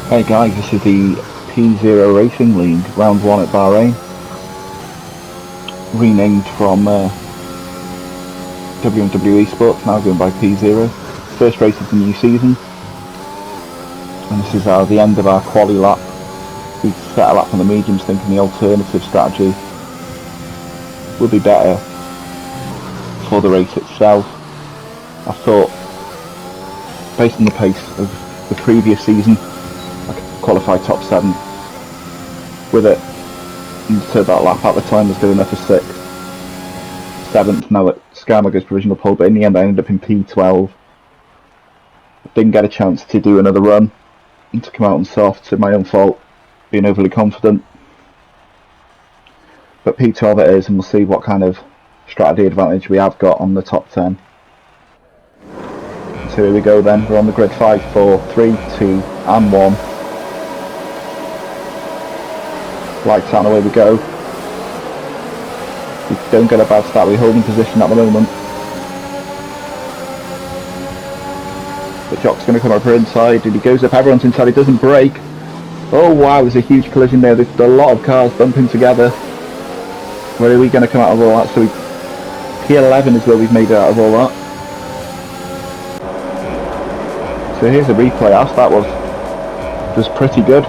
Hey guys, this is the P0 Racing League, round 1 at Bahrain, renamed from WWE Sports, now going by P0. First race of the new season, and this is the end of our quali lap. We set a lap on the mediums thinking the alternative strategy would be better for the race itself. I thought, based on the pace of the previous season, qualify top 7 with it, and so that lap at the time was doing there for 6th, 7th now at Scarmager's provisional pole, but in the end I ended up in P12. Didn't get a chance to do another run and to come out on soft, to my own fault, being overly confident, but P12 it is, and we'll see what kind of strategy advantage we have got on the top 10. So here we go then, we're on the grid. 5, 4, 3, 2 and 1. Lights out and away we go. We don't get a bad start, we're holding position at the moment. The Jock's going to come over inside, and he goes up, everyone's inside, he doesn't brake. Oh wow, there's a huge collision there, there's a lot of cars bumping together. Where are we going to come out of all that? So P11 is where we've made it out of all that. So here's a replay, our start was pretty good.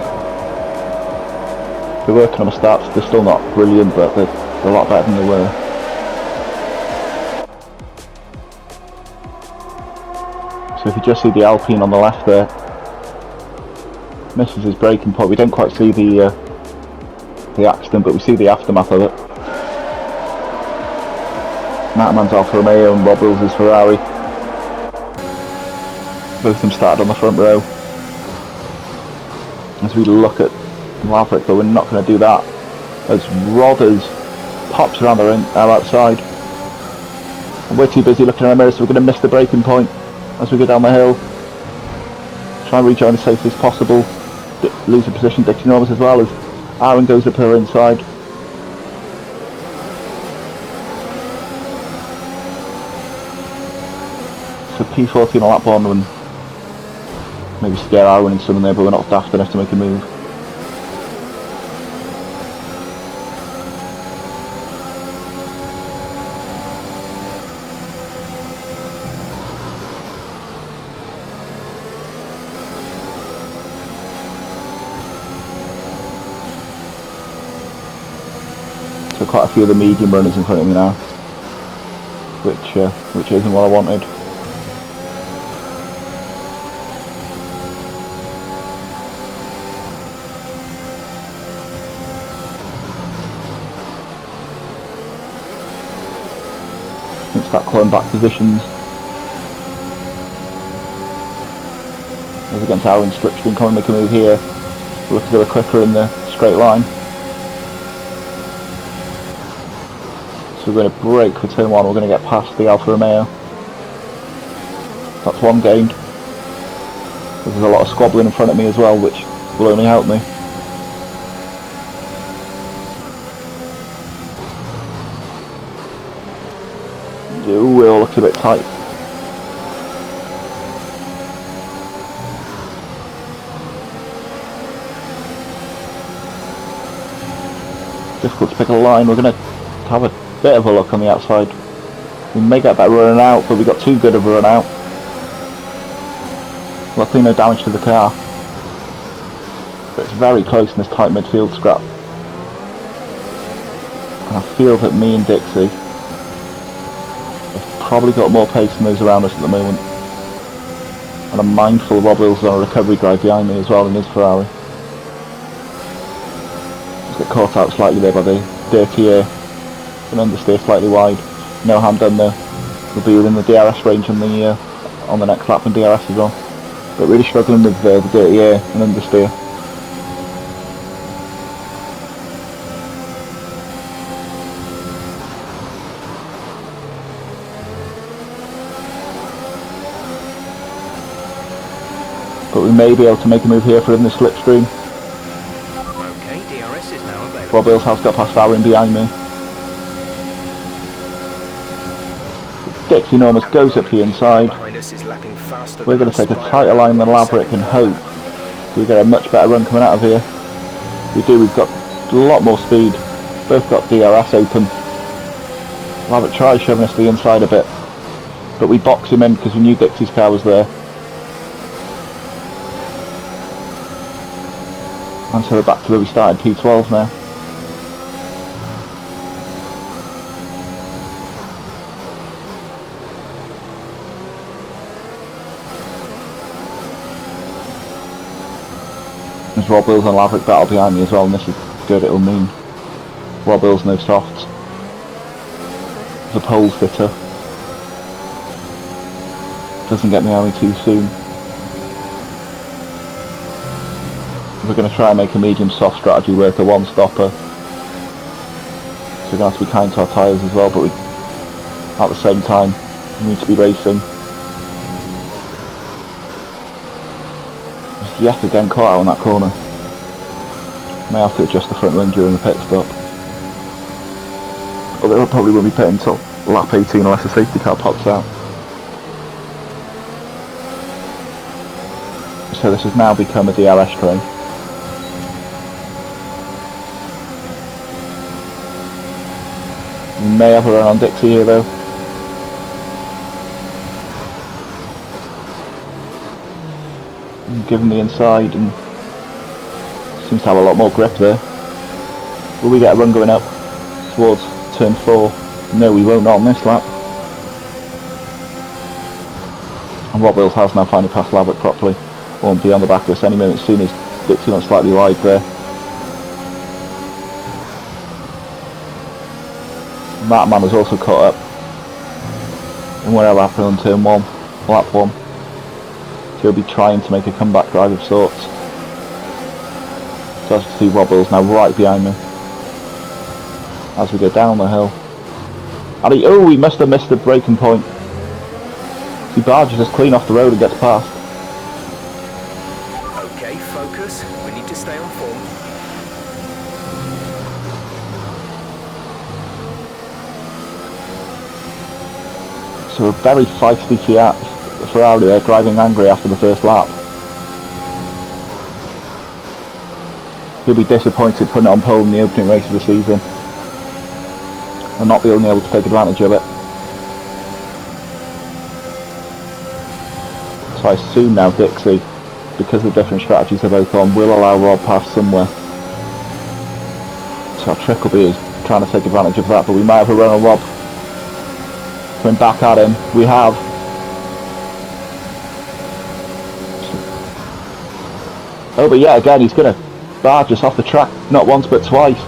They're working on the stats, they're still not brilliant, but they're a lot better than they were. So if you just see the Alpine on the left there, misses his braking point. We don't quite see the accident, but we see the aftermath of it. Mattermann's Alfa Romeo and Rob Wills' Ferrari. Both of them started on the front row. As we look at Maverick, but we're not going to do that, as Rodders pops around our outside, and we're too busy looking in our mirrors, so we're going to miss the braking point as we go down the hill. Try and rejoin as safely as possible. Lose the position, Dixie Normas as well, as Aaron goes up her inside. So P14 on lap 1, and maybe scare Aaron in something there, but we're not daft enough to make a move. So quite a few of the medium runners in front of me now, which isn't what I wanted. Let's start clawing back positions. As against Aaron's slipstream, come and make a move here. We'll look a bit quicker in the straight line. So we're going to brake for turn 1, we're going to get past the Alfa Romeo. That's one gained. There's a lot of squabbling in front of me as well, which will only help me. Ooh, it all looks a bit tight. Difficult to pick a line, we're going to have a bit of a look on the outside. We may get that run out, but we got too good of a run out. Luckily no damage to the car, but it's very close in this tight midfield scrap. And I feel that me and Dixie have probably got more pace than those around us at the moment. And I'm mindful Rob Wills is on a recovery drive behind me as well in his Ferrari. Just get caught out slightly there by the dirty air. An understeer slightly wide. No harm done there. We'll be within the DRS range on the next lap, and DRS as well. But really struggling with the dirty air and understeer. But we may be able to make a move here for in the slipstream. Okay, DRS is now available. Rob Wills has got past Aaron behind me. Dixie Normas goes up the inside. We're going to take a tighter line than Laverick and hope So we get a much better run coming out of here. We do, we've got a lot more speed. Both got DRS open. Laverick tries shoving us to the inside a bit, but we box him in because we knew Dixie's car was there. And so we're back to where we started, P12 now. There's Rob Wills and Laverick battle behind me as well, and this is good. It'll mean Rob Wills no softs. The pole fitter doesn't get me only too soon. We're going to try and make a medium soft strategy work, a one stopper. So we're going to have to be kind to our tyres as well, but we, at the same time, we need to be racing. Just yet again caught out on that corner. May have to adjust the front wing during the pit stop. Although I probably won't be pitting until lap 18 unless the safety car pops out. So this has now become a DRS train. We may have a run on Dixie here though. Give him the inside and seems to have a lot more grip there. Will we get a run going up towards turn 4? No, we won't, not on this lap. And Rob Wills has now finally passed Laverick properly. Won't be on the back of us any minute soon as Dixie went slightly wide there. That man has also caught up. And whatever happened on turn 1, lap 1. So he'll be trying to make a comeback drive of sorts. So as you can see, Rob Wills now right behind me as we go down the hill. And he must have missed the braking point. He barges us clean off the road and gets past. Okay, focus. We need to stay on form. So a very feisty Ferrari there, driving angry after the first lap. He'll be disappointed putting it on pole in the opening race of the season and not being able to take advantage of it. So I assume now Dixie, because the different strategies are both on, will allow Rob past somewhere. So our trick will be trying to take advantage of that, but we might have a run on Rob. Coming back at him, we have. Oh, but yet again, he's going to barge us off the track, not once but twice.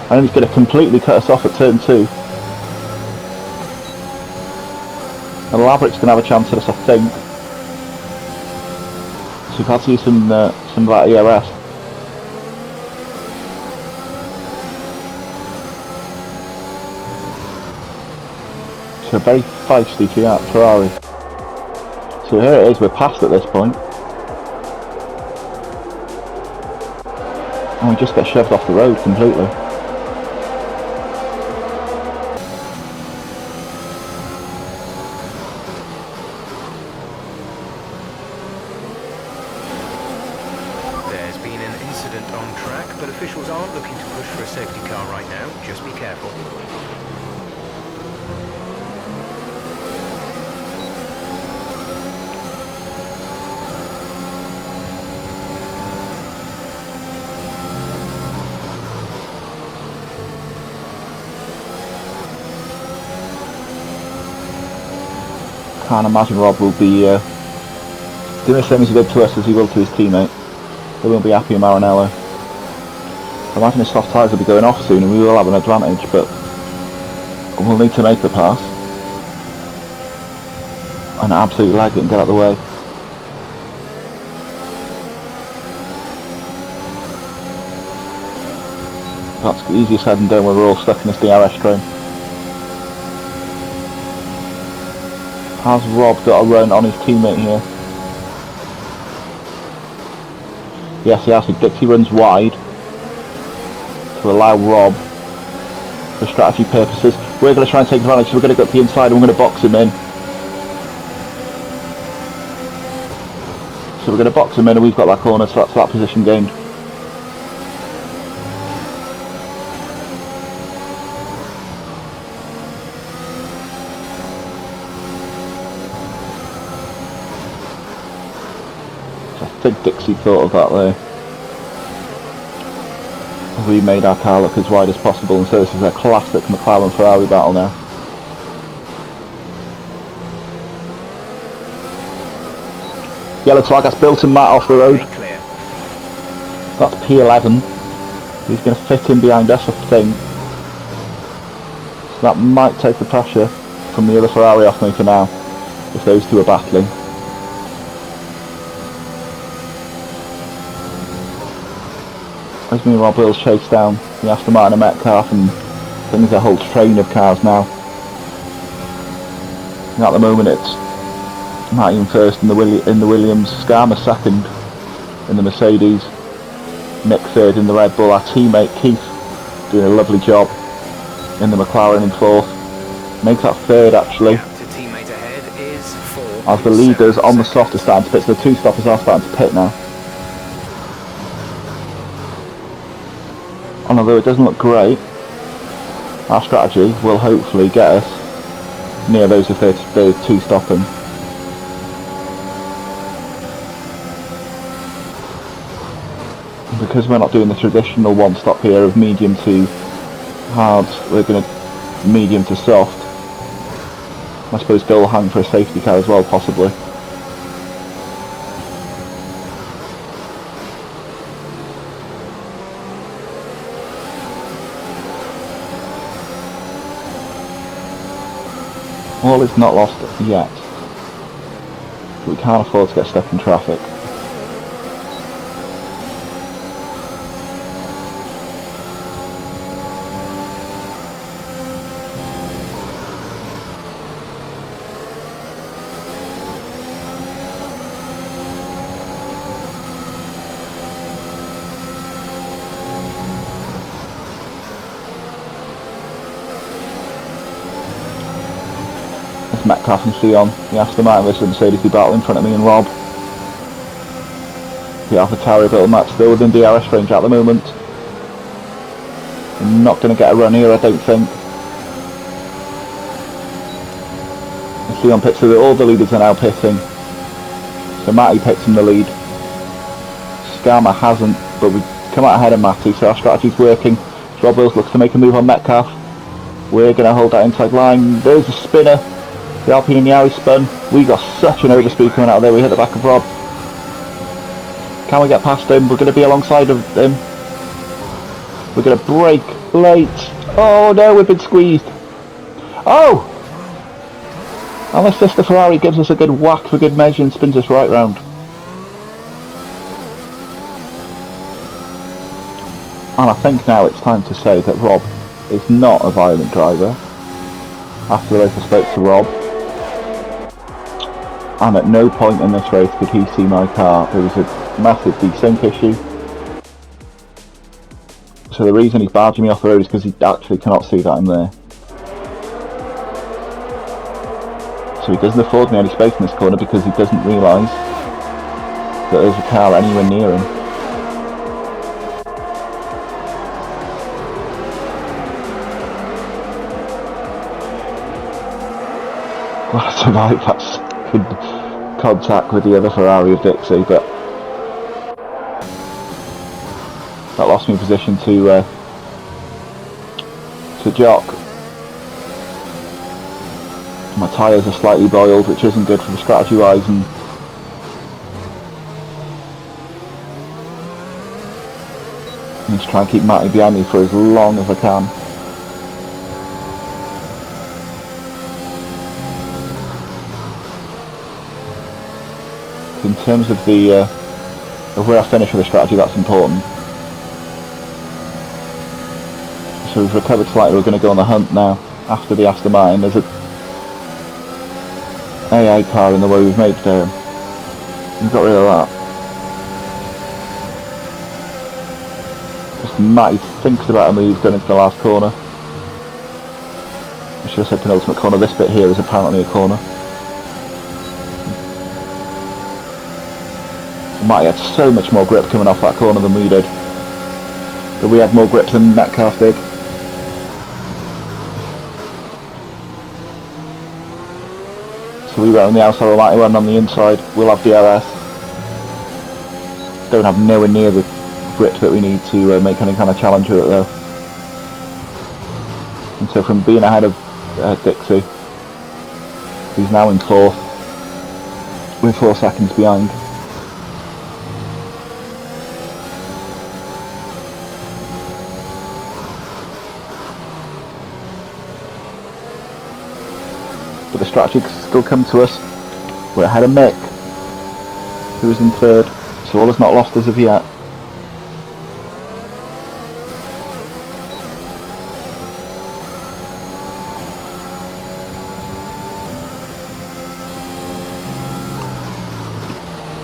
And then he's going to completely cut us off at turn 2. And Laverick's going to have a chance at us, I think. So we've had to use some of that ERS. So a very feisty Ferrari. So here it is, we're past at this point. And we just get shoved off the road completely. There's been an incident on track, but officials aren't looking to push for a safety car right now. Just be careful. Can't imagine Rob will be doing the same as he did to us as he will to his teammate. They won't be happy in Maranello. I imagine his soft tyres will be going off soon and we will have an advantage, but we'll need to make the pass. And absolutely leg it and get out of the way. That's easier said than done when we're all stuck in this DRS train. Has Rob got a run on his teammate here? Yes, he has. Dixie runs wide to allow Rob, for strategy purposes. We're going to try and take advantage, so we're going to go to the inside and we're going to box him in. So we're going to box him in and we've got that corner, so that's that position gained. So I think Dixie thought of that there. We made our car look as wide as possible, and so this is a classic McLaren-Ferrari battle now. Yellow flag, that's Bilton Matt off the road. That's P11. He's going to fit in behind us, I think. So that might take the pressure from the other Ferrari off me for now, if those two are battling. As me and Rob Wills chase down the Aston Martin and Metcalf, and I think there's a whole train of cars now. And at the moment it's Martin first in the Williams, Skarma second in the Mercedes, Nick third in the Red Bull, our teammate Keith doing a lovely job in the McLaren in fourth, makes that third actually, as the leaders on the soft are starting to pit, so the two stoppers are starting to pit now. And although it doesn't look great, our strategy will hopefully get us near those if they're two stopping. Because we're not doing the traditional one stop here of medium to hard, we're going to medium to soft. I suppose go hang for a safety car as well, possibly. All is not lost yet, but we can't afford to get stuck in traffic. Metcalf and Theon, the Aston Martin versus the Mercedes battle in front of me and Rob. The AlphaTauri little Matt still within DRS range at the moment. We're not going to get a run here, I don't think. And Theon pits, so all the leaders are now pitting. So Matty pits in the lead. Skarma hasn't, but we come out ahead of Matty, so our strategy's working. Rob Wills looks to make a move on Metcalf. We're going to hold that inside line. There's a spinner. The Alpine and the Audi spun. We got such an overspeed coming out of there. We hit the back of Rob. Can we get past him? We're going to be alongside of him. We're going to brake late. Oh no, we've been squeezed. Oh! Unless this the Ferrari gives us a good whack for good measure and spins us right round. And I think now it's time to say that Rob is not a violent driver. After the race I spoke to Rob, and at no point in this race could he see my car. There was a massive desync issue. So the reason he's barging me off the road is because he actually cannot see that I'm there. So he doesn't afford me any space in this corner because he doesn't realise that there's a car anywhere near him. Well, I survived that contact with the other Ferrari of Dixie, but that lost me position to Jock. My tyres are slightly boiled, which isn't good for the strategy wise, and I need to try and keep Matty behind me for as long as I can. In terms of the of where I finish with the strategy, that's important. So we've recovered slightly. We're going to go on the hunt now after the Aston Martin. There's a AA car in the way we've made there. We've got rid of that. Just Matty thinks about a move going into the last corner. I should have said penultimate corner. This bit here is apparently a corner. Matty had so much more grip coming off that corner than we did. But we had more grip than Metcalf did. So we went on the outside of Matty, went on the inside. We'll have DRS. Don't have nowhere near the grip that we need to make any kind of challenge with it though. And so from being ahead of Dixie, who's now in 4th, we're 4 seconds behind. But the strategy can still come to us. We're ahead of Mick, who's in 3rd, so all is not lost as of yet.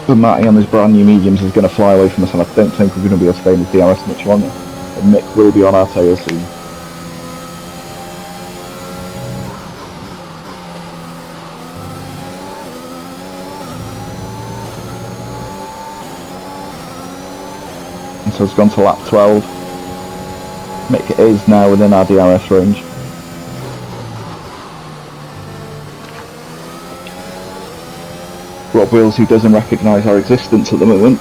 But Matty on his brand new mediums is going to fly away from us, and I don't think we're going to be able to stay in the DRS much longer. And Mick will be on our tail soon. And so it's gone to lap 12. Mick is now within our DRS range. Rob Wills, who doesn't recognise our existence at the moment,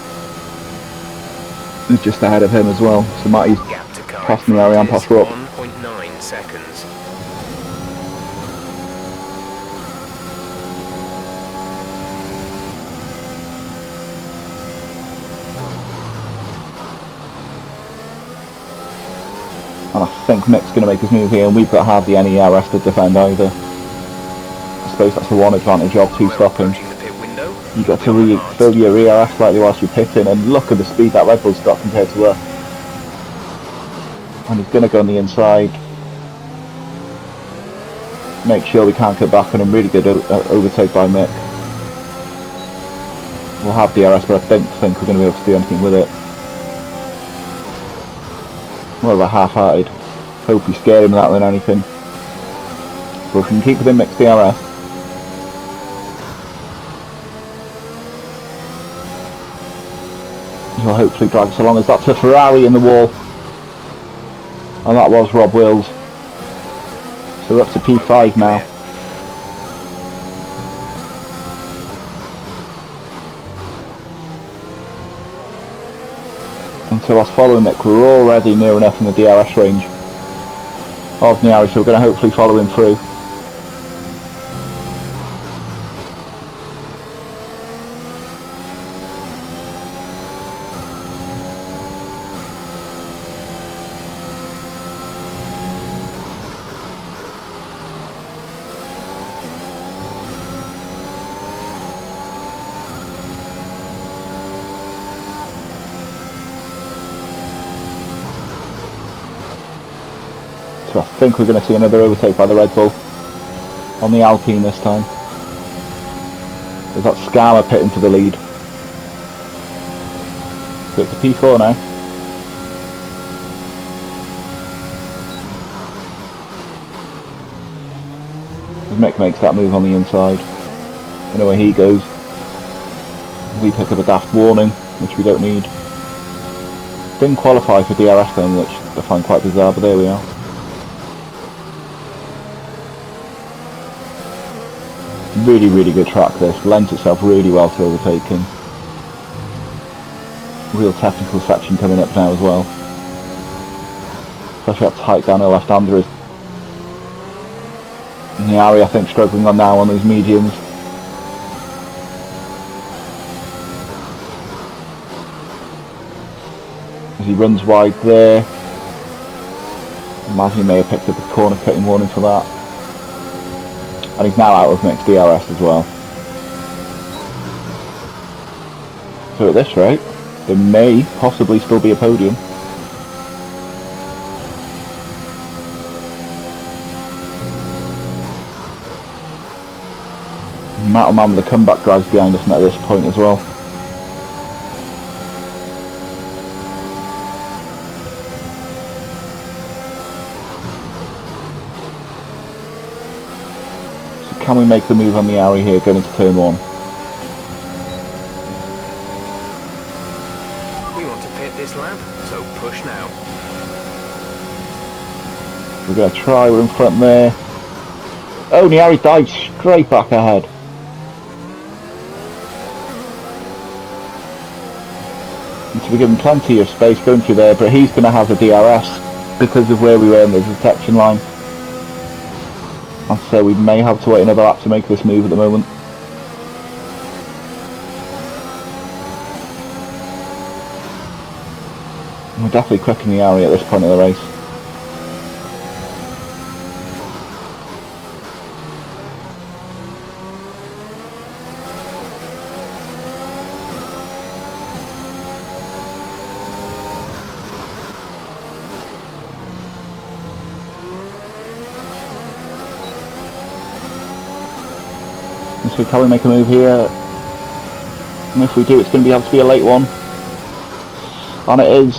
is just ahead of him as well. So Matty's passing the area and past Rob. 1.9 seconds. And I think Mick's going to make his move here, and we've got hardly any ERS to defend either. I suppose that's the one advantage of two stopping. You've got to refill your ERS slightly whilst you're pitting, and look at the speed that Red Bull's got compared to us. And he's going to go on the inside. Make sure we can't get back on him. Really good overtake by Mick. We'll have DRS, but I don't think we're going to be able to do anything with it. More of a half-hearted. Hope we scare him that than anything. But if we can keep within Mick's DRS, he'll hopefully drag us along, as that's a Ferrari in the wall. And that was Rob Wills. So we're up to P5 now. And so us following Mick, we're already near enough in the DRS range of Niari, so we're going to hopefully follow him through. So I think we're going to see another overtake by the Red Bull on the Alpine this time. There's that Scammer pitting for the lead. So it's a P4 now. As Mick makes that move on the inside. You know where he goes. We pick up a daft warning, which we don't need. Didn't qualify for DRS then, which I find quite bizarre, but there we are. Really, really good track this. Lends itself really well to overtaking. Real technical section coming up now as well. Especially how tight down the left-hander is. Niari, I think, struggling on now on these mediums. As he runs wide there. Imagine he may have picked up a corner cutting warning for that. And he's now out of Mick's DRS as well. So at this rate, there may possibly still be a podium. Metal Man with the comeback drives behind us at this point as well. Can we make the move on the Ari here going into turn 1? to pit this lap, so push now. We're going to try, we're in front there. Oh, Niari dived straight back ahead. And so we're giving plenty of space going through there, but he's going to have the DRS because of where we were in the detection line. And so we may have to wait another lap to make this move at the moment. We're definitely quicker than Niari at this point of the race. So can we make a move here? And if we do, it's going to have to be a late one. And it is.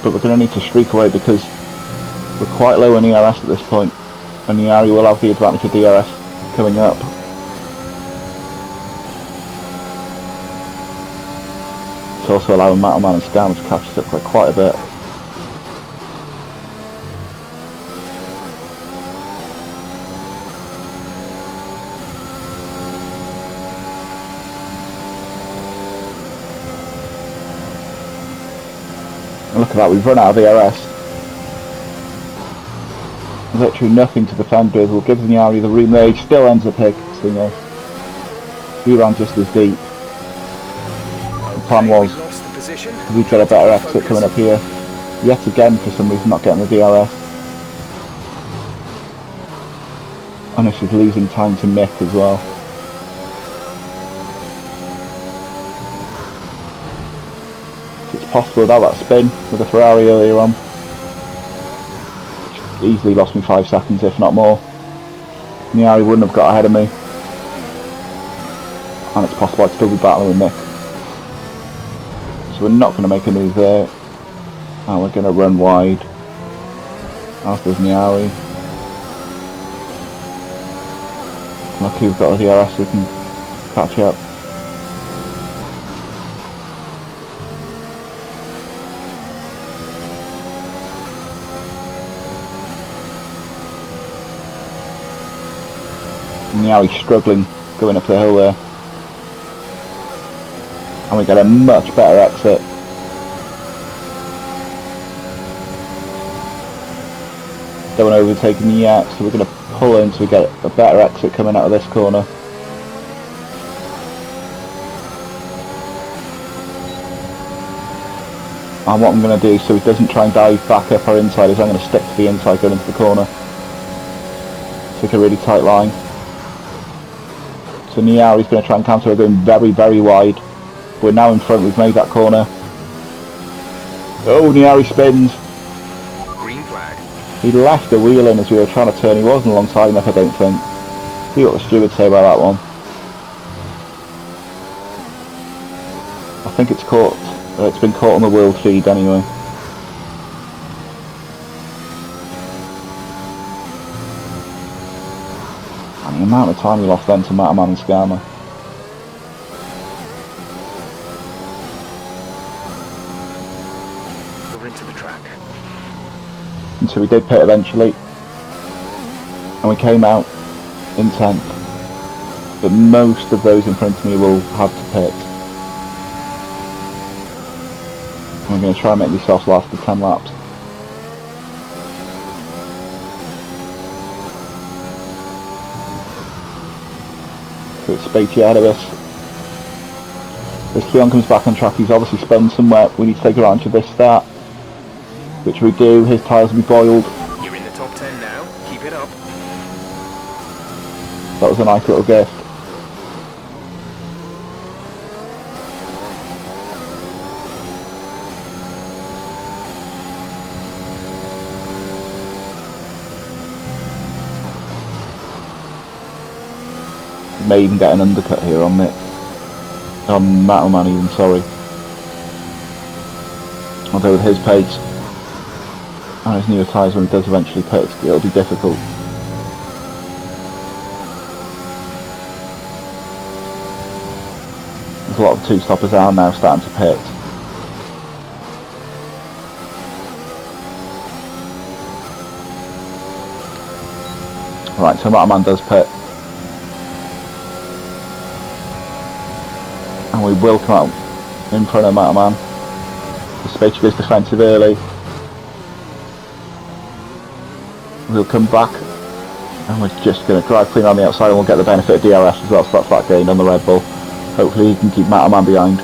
But we're going to need to streak away because we're quite low in ERS at this point. And Niari will have the advantage of DRS coming up. It's also allowing Mattelman and Scam to catch us up by quite a bit. Look at that, we've run out of ERS. Literally nothing to defend with. We'll give Niari the room there. He still ends up exiting us. He ran just as deep. The plan was we'd get a better exit coming up here. Yet again, for some reason, not getting the DRS. And this is losing time to Mick as well. Possible without that spin with the Ferrari earlier on. Easily lost me 5 seconds, if not more. Niari wouldn't have got ahead of me. And it's possible I'd still be battling with Nick. So we're not going to make a move there. And we're going to run wide. As does Niari. Lucky we've got a DRS so we can catch up. Niari's struggling going up the hill there. And we get a much better exit. Don't want to overtake him yet, so we're going to pull in so we get a better exit coming out of this corner. And what I'm going to do so he doesn't try and dive back up our inside is I'm going to stick to the inside going into the corner. Take a really tight line. So Niari's going to try and cancel. We're going very, very wide. We're now in front. We've made that corner. Oh, Niari spins. Green flag. He left the wheel in as we were trying to turn. He wasn't alongside enough, I don't think. See what the stewards say about that one. I think it's caught. It's been caught on the world feed anyway. And the amount of time we lost then to Matterman and Skarma. Over into the track. And so we did pit eventually. And we came out in 10th. But most of those in front of me will have to pit. And we're going to try and make this off last the 10 laps. So it's Spatey ahead of us. As Leon comes back on track, he's obviously spun somewhere. We need to take advantage of this start, which we do. His tyres will be boiled. You're in the top 10 now. Keep it up. That was a nice little gift. May even get an undercut here on Mick. On Mattelman even, sorry. Although with his pace and his newer tyres, when he does eventually pit, it'll be difficult. a lot of two-stoppers are now starting to pit. Right, so Matterman does pit. And we will come out in front of Matterman. The Space goes defensive early. We'll come back and we're just going to drive clean on the outside and we'll get the benefit of DRS as well, so that's that gain on the Red Bull. Hopefully he can keep Matterman behind.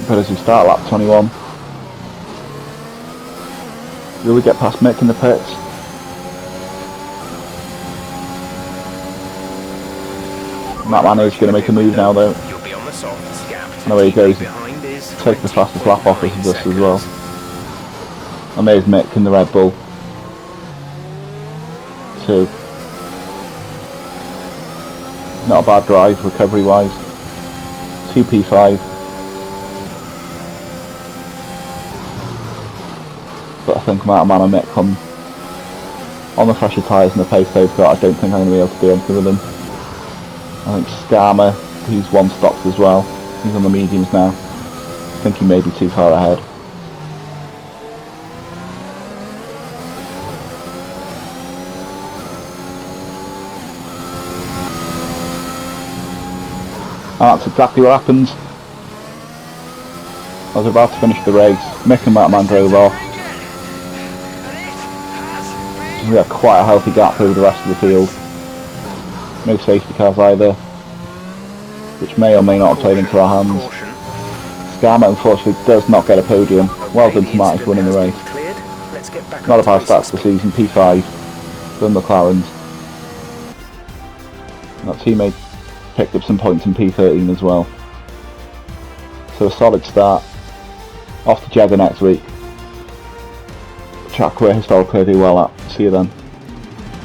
But as we start lap 21, will we get past Mick in the pits? Matterman is going to make a move now though. And away he goes, take the fastest lap off us as well. And there's Mick in the Red Bull. 2. Not a bad drive recovery wise. 2P5. But I think Matterman and Mick come on the fresher tyres and the pace they've got. I don't think I'm going to be able to do anything with them. I think Skarma, who's one stopped as well, he's on the mediums now. I think he may be too far ahead. And that's exactly what happens. I was about to finish the race. Mick and Matterman drove off. We have quite a healthy gap over the rest of the field. No safety cars either, which may or may not have played into our hands. Skarma unfortunately does not get a podium. Well done to Marty for winning the race. Not a bad start to the season, P5 for the McLarens. And our teammate picked up some points in P13 as well. So a solid start. Off to Jeddah next week. Track we're historically do well at. See you then.